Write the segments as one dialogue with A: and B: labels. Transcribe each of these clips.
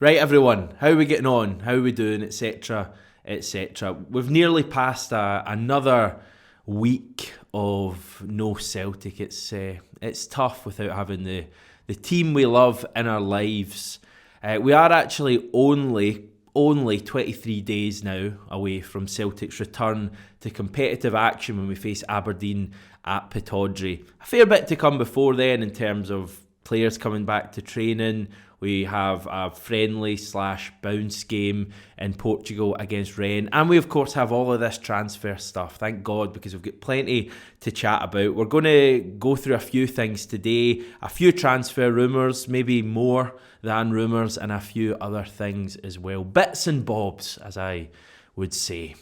A: Right, everyone, how are we getting on? How are we doing, etc., etc. We've nearly passed another week of no Celtic. It's tough without having the team we love in our lives. We are actually only 23 days now away from Celtic's return to competitive action when we face Aberdeen at Pittodrie. A fair bit to come before then in terms of players coming back to training. We have a friendly/bounce game in Portugal against Rennes. And we, of course, have all of this transfer stuff. Thank God, because we've got plenty to chat about. We're going to go through a few things today. A few transfer rumours, maybe more than rumours, and a few other things as well. Bits and bobs, as I would say.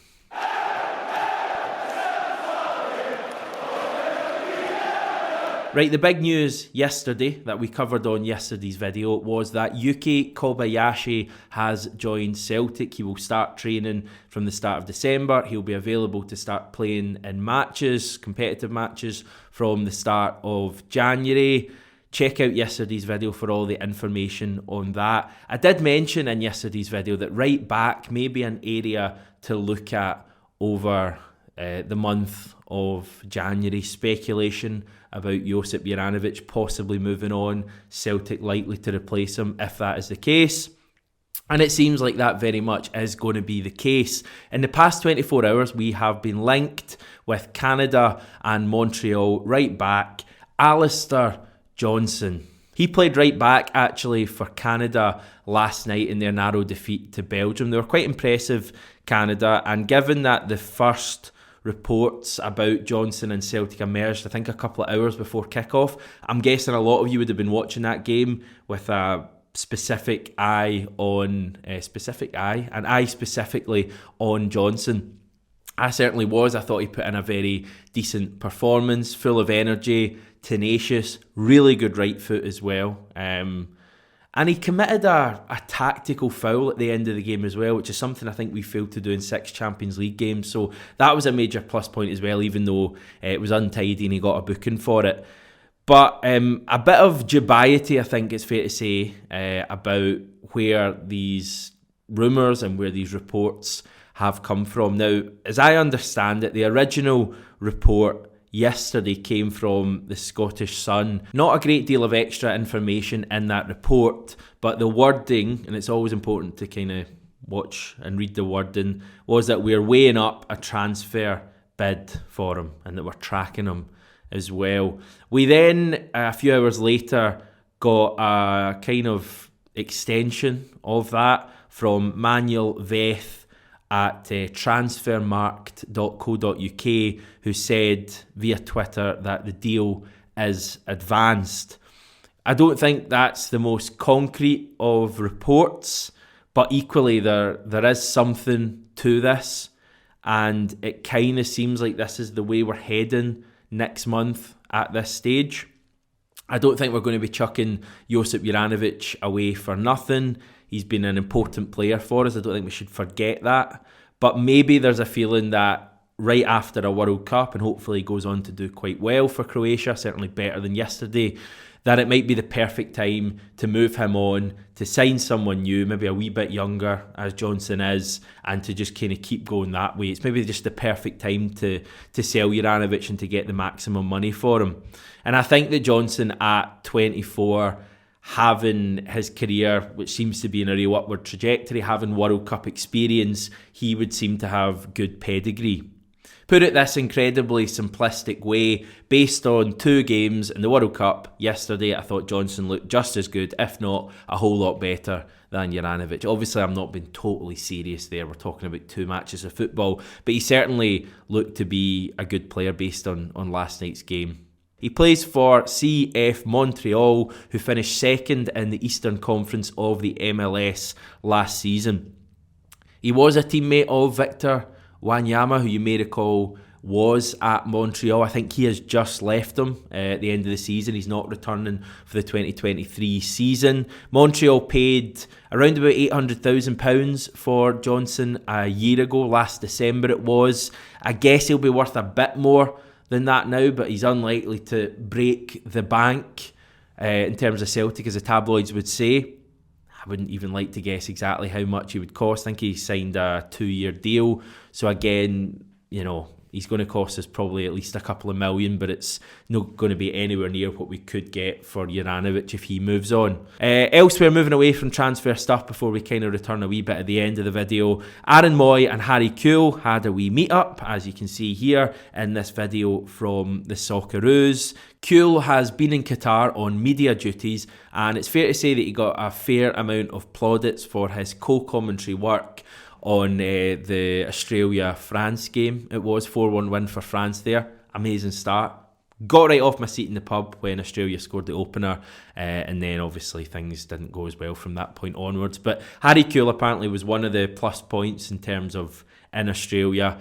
A: Right, the big news yesterday that we covered on yesterday's video was that Yuki Kobayashi has joined Celtic. He will start training from the start of December. He'll be available to start playing in matches, competitive matches, from the start of January. Check out yesterday's video for all the information on that. I did mention in yesterday's video that right back may be an area to look at over the month of January. Speculation about Josip Juranovic possibly moving on, Celtic likely to replace him if that is the case. And it seems like that very much is going to be the case. In the past 24 hours, we have been linked with Canada and Montreal right back, Alistair Johnston. He played right back actually for Canada last night in their narrow defeat to Belgium. They were quite impressive, Canada, and given that the first reports about Johnston and Celtic emerged, I think, a couple of hours before kickoff, I'm guessing a lot of you would have been watching that game with a specifically on Johnston. I certainly was. I thought he put in a very decent performance, full of energy, tenacious, really good right foot as well. And he committed a tactical foul at the end of the game as well, which is something I think we failed to do in 6 Champions League games. So that was a major plus point as well, even though it was untidy and he got a booking for it. But a bit of dubiety, I think it's fair to say, about where these rumours and where these reports have come from. Now, as I understand it, the original report yesterday came from the Scottish Sun. Not a great deal of extra information in that report, but the wording, and it's always important to kind of watch and read the wording, was that we're weighing up a transfer bid for him and that we're tracking him as well. We then, a few hours later, got a kind of extension of that from Manuel Veth at transfermarkt.co.uk, who said via Twitter that the deal is advanced. I don't think that's the most concrete of reports, but equally there is something to this, and it kind of seems like this is the way we're heading next month at this stage. I don't think we're going to be chucking Josip Juranovic away for nothing. He's been an important player for us. I don't think we should forget that. But maybe there's a feeling that right after a World Cup, and hopefully he goes on to do quite well for Croatia, certainly better than yesterday, that it might be the perfect time to move him on, to sign someone new, maybe a wee bit younger, as Johnston is, and to just kind of keep going that way. It's maybe just the perfect time to sell Juranovic and to get the maximum money for him. And I think that Johnston at 24, having his career, which seems to be in a real upward trajectory, having World Cup experience, he would seem to have good pedigree. Put it this incredibly simplistic way, based on 2 games in the World Cup yesterday, I thought Johnston looked just as good, if not a whole lot better than Juranovic. Obviously, I'm not being totally serious there. We're talking about 2 matches of football, but he certainly looked to be a good player based on last night's game. He plays for CF Montreal, who finished second in the Eastern Conference of the MLS last season. He was a teammate of Victor Wanyama, who you may recall was at Montreal. I think he has just left them at the end of the season. He's not returning for the 2023 season. Montreal paid around about £800,000 for Johnston a year ago, last December it was. I guess he'll be worth a bit more than that now, but he's unlikely to break the bank in terms of Celtic, as the tabloids would say. I wouldn't even like to guess exactly how much he would cost. I think he signed a 2-year deal. So again, he's going to cost us probably at least a couple of million, but it's not going to be anywhere near what we could get for Juranovic if he moves on. Elsewhere, moving away from transfer stuff before we kind of return a wee bit at the end of the video, Aaron Moy and Harry Kewell had a wee meet-up, as you can see here in this video from the Socceroos. Kewell has been in Qatar on media duties, and it's fair to say that he got a fair amount of plaudits for his co-commentary work on the Australia-France game. It was 4-1 win for France there. Amazing start. Got right off my seat in the pub when Australia scored the opener, and then obviously things didn't go as well from that point onwards. But Harry Kewell apparently was one of the plus points in terms of in Australia.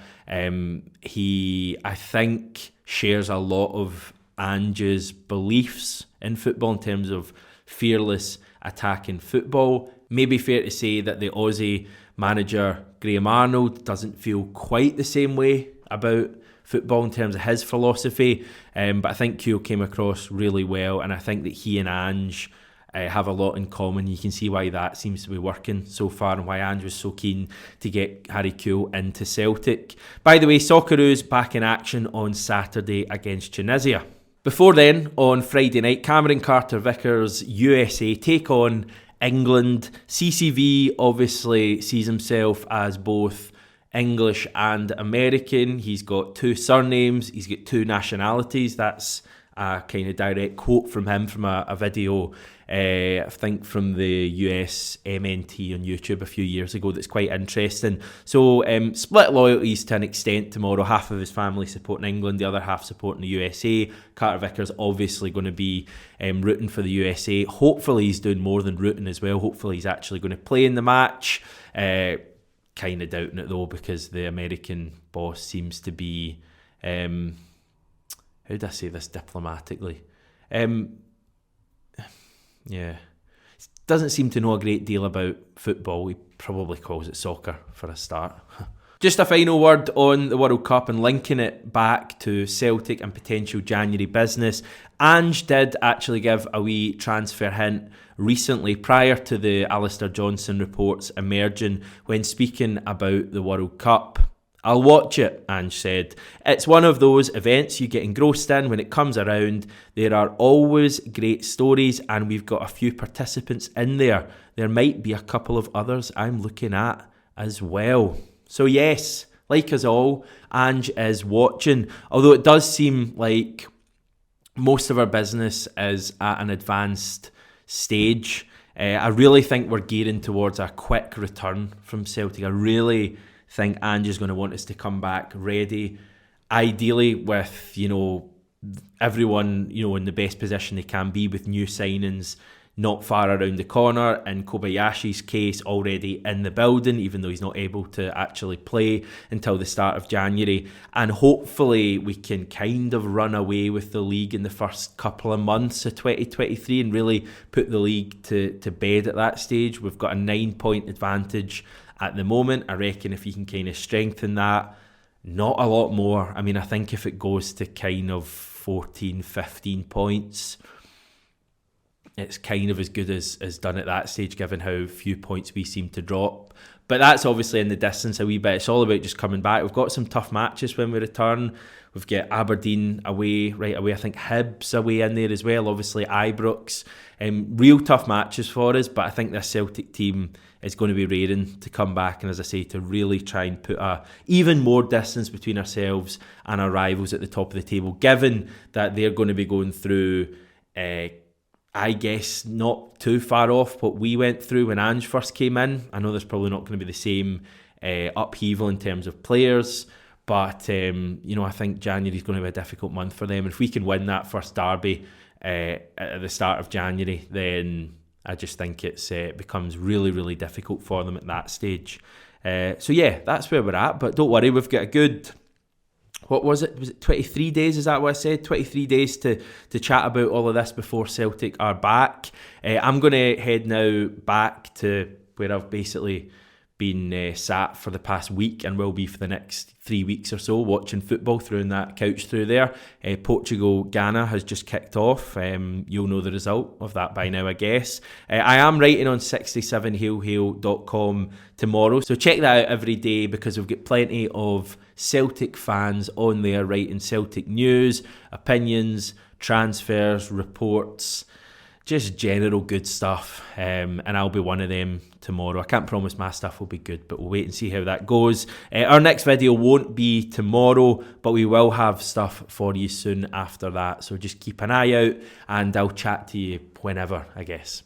A: He, I think, shares a lot of Ange's beliefs in football in terms of fearless attacking football. Maybe fair to say that the Aussie manager Graham Arnold doesn't feel quite the same way about football in terms of his philosophy, but I think Kewell came across really well, and I think that he and Ange have a lot in common. You can see why that seems to be working so far and why Ange was so keen to get Harry Kewell into Celtic. By the way, Socceroos back in action on Saturday against Tunisia. Before then, on Friday night, Cameron Carter-Vickers USA take on England. CCV obviously sees himself as both English and American. He's got 2 surnames, he's got 2 nationalities. That's a kind of direct quote from him from a video, I think from the US MNT on YouTube a few years ago, that's quite interesting. So split loyalties to an extent tomorrow. Half of his family supporting England, the other half supporting the USA. Carter-Vickers obviously going to be rooting for the USA. Hopefully he's doing more than rooting as well. Hopefully he's actually going to play in the match. Kind of doubting it though, because the American boss seems to be, how do I say this diplomatically? Doesn't seem to know a great deal about football. He probably calls it soccer for a start. Just a final word on the World Cup and linking it back to Celtic and potential January business. Ange did actually give a wee transfer hint recently prior to the Alistair Johnston reports emerging when speaking about the World Cup. I'll watch it, Ange said. It's one of those events you get engrossed in when it comes around. There are always great stories, and we've got a few participants in there. There might be a couple of others I'm looking at as well. So yes, like us all, Ange is watching. Although it does seem like most of our business is at an advanced stage. I really think we're gearing towards a quick return from Celtic. I really think Ange is going to want us to come back ready, ideally with everyone in the best position they can be, with new signings not far around the corner. In Kobayashi's case, already in the building, even though he's not able to actually play until the start of January. And hopefully we can kind of run away with the league in the first couple of months of 2023 and really put the league to bed at that stage. We've got a 9-point advantage at the moment. I reckon if you can kind of strengthen that, not a lot more. I mean, I think if it goes to kind of 14, 15 points, it's kind of as good as done at that stage, given how few points we seem to drop. But that's obviously in the distance a wee bit. It's all about just coming back. We've got some tough matches when we return. We've got Aberdeen away right away. I think Hibs away in there as well. Obviously Ibrox. Real tough matches for us, but I think this Celtic team is going to be raring to come back, and as I say, to really try and put a even more distance between ourselves and our rivals at the top of the table, given that they're going to be going through I guess not too far off what we went through when Ange first came in. I know there's probably not going to be the same upheaval in terms of players, but I think January is going to be a difficult month for them. And if we can win that first derby at the start of January, then I just think it becomes really, really difficult for them at that stage. So yeah, that's where we're at. But don't worry, we've got a good... What was it? Was it 23 days? Is that what I said? 23 days to chat about all of this before Celtic are back. I'm going to head now back to where I've basically been sat for the past week and will be for the next 3 weeks or so watching football, throwing that couch through there. Portugal-Ghana has just kicked off. You'll know the result of that by now, I guess. I am writing on 67hailhail.com tomorrow, so check that out every day because we've got plenty of Celtic fans on there writing Celtic news, opinions, transfers, reports, just general good stuff, and I'll be one of them tomorrow. I can't promise my stuff will be good, but we'll wait and see how that goes. Our next video won't be tomorrow, but we will have stuff for you soon after that, so just keep an eye out and I'll chat to you whenever, I guess.